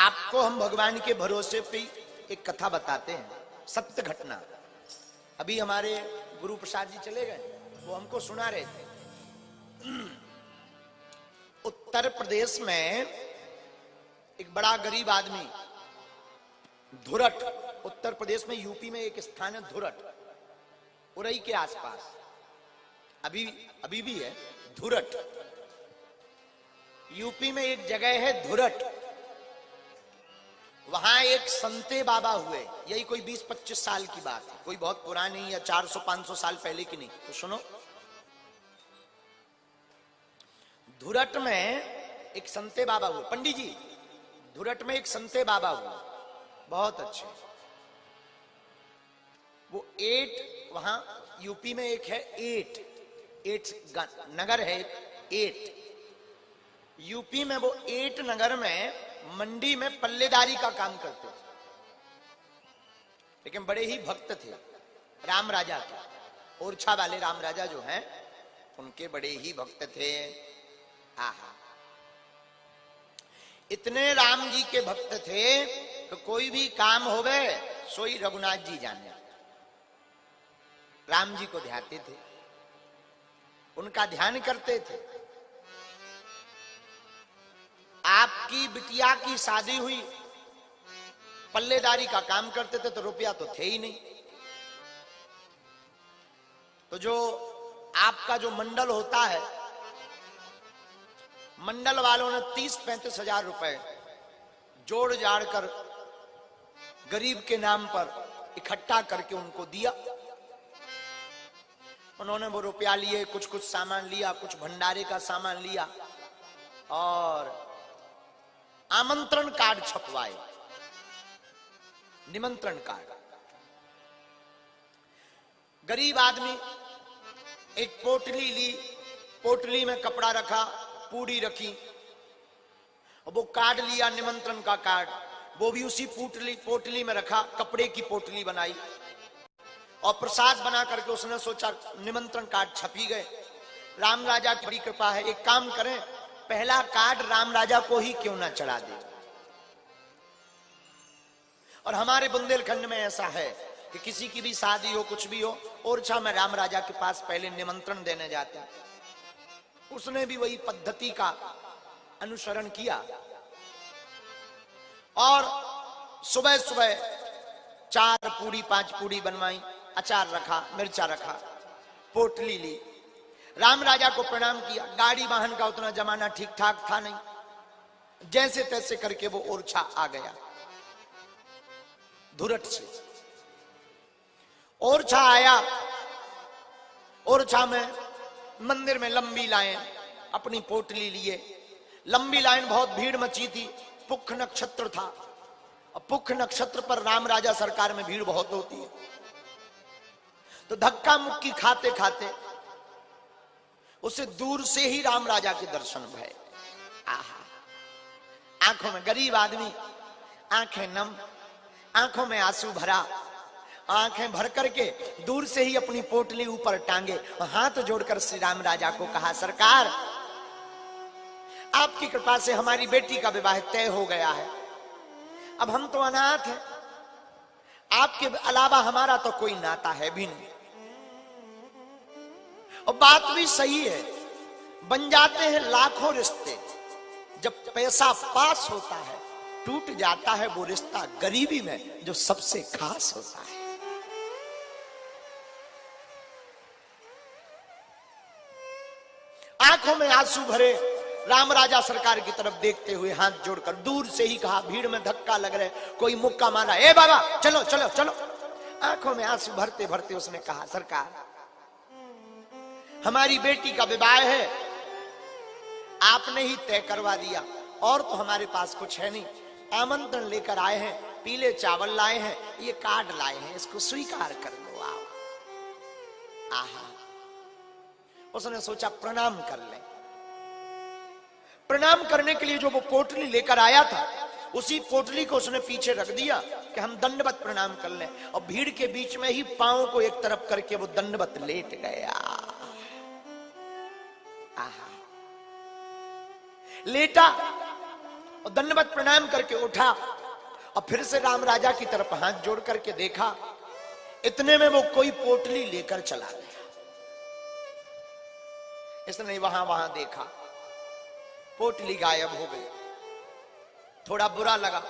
आपको हम भगवान के भरोसे पे एक कथा बताते हैं, सत्य घटना। अभी हमारे गुरु प्रसाद जी चले गए, वो हमको सुना रहे थे। उत्तर प्रदेश में एक बड़ा गरीब आदमी, धुरट, उत्तर प्रदेश में, यूपी में एक स्थान है धुरट, उरई के आसपास, अभी भी है धुरट। यूपी में एक जगह है धुरट, वहां एक संते बाबा हुए। यही कोई 20-25 साल की बात है, कोई बहुत पुरानी या 400-500 साल पहले की नहीं। तो सुनो, धुरट में एक संते बाबा हुए। पंडित जी, धुरट में एक संते बाबा हुए, बहुत अच्छे। वो एट, वहां यूपी में एक है एट नगर है, एट यूपी में। वो एट नगर में मंडी में पल्लेदारी का काम करते थे, लेकिन बड़े ही भक्त थे राम राजा के। ओरछा वाले राम राजा जो हैं, उनके बड़े ही भक्त थे। आहा, इतने राम जी के भक्त थे कि कोई भी काम होवे सोई रघुनाथ जी जाने, राम जी को ध्याते थे, उनका ध्यान करते थे। आपकी बिटिया की शादी हुई, पल्लेदारी का काम करते थे, तो रुपया तो थे ही नहीं। तो जो आपका जो मंडल होता है, मंडल वालों ने 30-35 हजार रुपए जोड़ जाड़ कर गरीब के नाम पर इकट्ठा करके उनको दिया। उन्होंने वो रुपया लिए, कुछ कुछ सामान लिया, कुछ भंडारे का सामान लिया और आमंत्रण कार्ड छपवाए, निमंत्रण कार्ड। गरीब आदमी एक पोटली ली, पोटली में कपड़ा रखा, पूड़ी रखी, वो कार्ड लिया, निमंत्रण का कार्ड, वो भी उसी पोटली में रखा, कपड़े की पोटली बनाई और प्रसाद बना करके उसने सोचा निमंत्रण कार्ड छप ही गए। राम राजा की बड़ी कृपा है, एक काम करें, पहला कार्ड राम राजा को ही क्यों ना चढ़ा दे। और हमारे बुंदेलखंड में ऐसा है कि किसी की भी शादी हो, कुछ भी हो, ओरछा में राम राजा के पास पहले निमंत्रण देने जाते हैं। उसने भी वही पद्धति का अनुसरण किया और सुबह सुबह 4 पूड़ी 5 पूड़ी बनवाई, अचार रखा, मिर्चा रखा, पोटली ली, राम राजा को प्रणाम किया। गाड़ी वाहन का उतना जमाना ठीक ठाक था नहीं, जैसे तैसे करके वो ओरछा आ गया। धुरट से ओरछा आया। ओरछा में मंदिर में लंबी लाइन, अपनी पोटली लिए, लंबी लाइन, बहुत भीड़ मची थी। पुख नक्षत्र था, और पुख नक्षत्र पर राम राजा सरकार में भीड़ बहुत होती है। तो धक्का मुक्की खाते खाते उसे दूर से ही राम राजा के दर्शन भय। आहा, आंखों में, गरीब आदमी, आंखें नम, आंखों में आंसू भरा, आंखें भर करके दूर से ही अपनी पोटली ऊपर टांगे और हाथ जोड़कर श्री राम राजा को कहा, सरकार, आपकी कृपा से हमारी बेटी का विवाह तय हो गया है। अब हम तो अनाथ हैं, आपके अलावा हमारा तो कोई नाता है भी नहीं। और बात भी सही है, बन जाते हैं लाखों रिश्ते, जब पैसा पास होता है टूट जाता है वो रिश्ता गरीबी में जो सबसे खास होता है। आंखों में आंसू भरे राम राजा सरकार की तरफ देखते हुए हाथ जोड़कर दूर से ही कहा, भीड़ में धक्का लग रहे, कोई मुक्का मारा, ए बाबा चलो चलो चलो। आंखों में आंसू भरते भरते उसने कहा, सरकार, हमारी बेटी का विवाह है, आपने ही तय करवा दिया, और तो हमारे पास कुछ है नहीं। आमंत्रण लेकर आए हैं, पीले चावल लाए हैं, ये कार्ड लाए हैं, इसको स्वीकार कर लो, आओ। आहा, उसने सोचा प्रणाम कर ले। प्रणाम करने के लिए जो वो पोटली लेकर आया था, उसी पोटली को उसने पीछे रख दिया कि हम दंडवत प्रणाम कर लें, और भीड़ के बीच में ही पांव को एक तरफ करके वो दंडवत लेट गया। आहा, लेटा और दंडवत प्रणाम करके उठा और फिर से राम राजा की तरफ हाथ जोड़ करके देखा। इतने में वो कोई पोटली लेकर चला गया। इसने वहां वहां देखा, पोटली गायब हो गई। थोड़ा बुरा लगा,